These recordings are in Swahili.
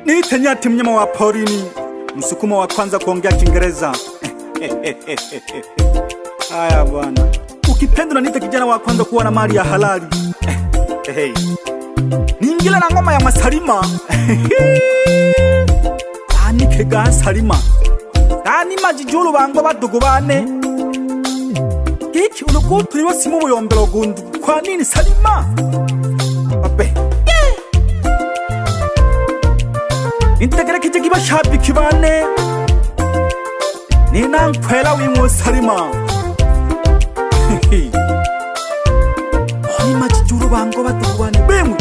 Niite Nyati, mnyama wa porini, msukuma wa kwanza kuongea Kiingereza. Haya bwana, ukipenda niite kijana wa kwanza kuwa na mali ya halali. Ningila na ngoma ya Masalima. Ani kega Salima, ani majijuru bango badugu bane. Kiki unukutu niwo simu buyombero gundu. Kwa nini Salima? Ape Integere kijegi bashabiki bane Nina nkwela wimwo Salima. Oni majijuru bango badugu bane bemwe.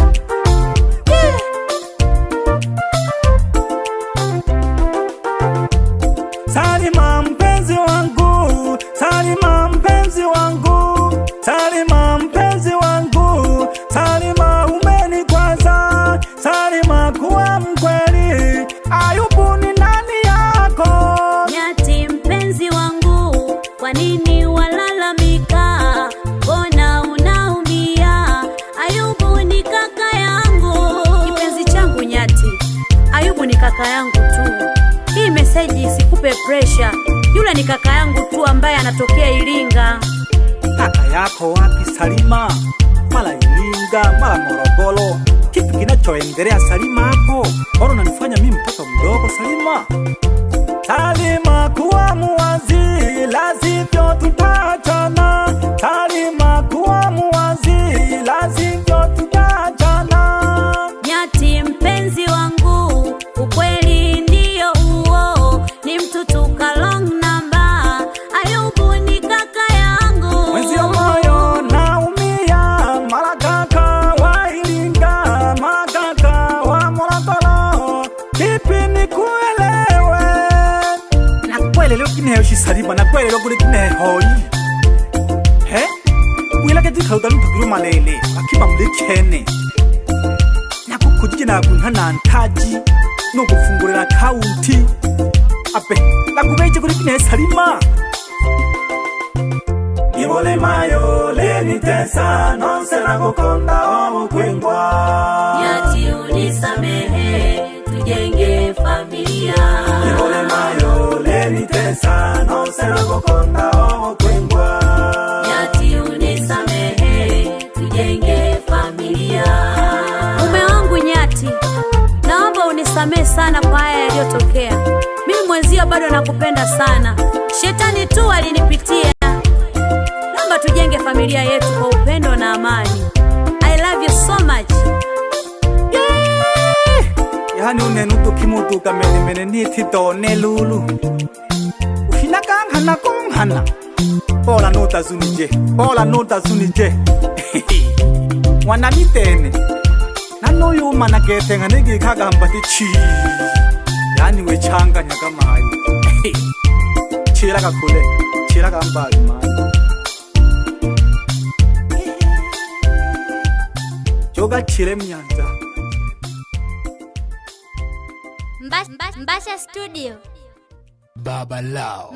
Salima mpenzi wangu, Salima mpenzi wangu, Salima mpenzi wangu, Salima umenikwaza, Salima kuwa mkweli, Ayubu ni nani yako? Nyati mpenzi wangu, kwa nini walalamika? Mbona unaumia? Ayubu ni kaka yangu. Kipenzi changu Nyati, Ayubu ni kaka yangu tu. Hii message isikupe pressure. Yule ni kaka yangu tu ambaye anatokea Iringa. Kaka yako wapi Salima? Mala Iringa, mala Morogoro. Kitu kinachoendelea Salima hapo? Mbona unanifanya mimi mtoto mdogo Salima? Salima kuwa muwazi, lazivyo tutaachana. Salima kuwa muwazi, lazivyo tutaachana. Nyati mpenzi wangu, ukweli ndio huo, ni mtutu kalong namba. Ayubu ni kaka yangu. Mwezi ya moyo naumia, mara kaka wa Iringa, mara kaka wa Morogoro. Kipi nikuelewe? Nakuelewa kineho shi Salima, nakuelewa kule kineho hii. He? Kuilake tikaudalu tukiru malele, akiba mlichene. Nakukujije nakunkana ntaji, no gufungurira account. Ape, nakubeje kuri kineho Salima. Ibole mayo leni tesa, nonse nakukonda omukwengwa. Nyati unisamehe, tujenge familia. Ibole mayo leni tesa, nonse nakukonda omukwengwa. Nyati unisamehe, tujenge familia. Mume wangu Nyati, naomba unisamehe sana kwa haya yaliyotokea. Mimi mwenzio bado nakupenda sana. Shetani tu alinipitia. Naomba tujenge familia yetu kwa upendo na amani. I love you so much. Yani unenutu kimutu kamene niti tone lulu. Ufina kanghana konghana. Ola nota zunije, ola nota zunije. Wananitene. Nano yuma naketenga nigi kagambati chi. Yani we changa nyakamayo. Chira kakule, chira kambali mani. Joga chire mnyanda. Mbasha Studio. Baba Lao.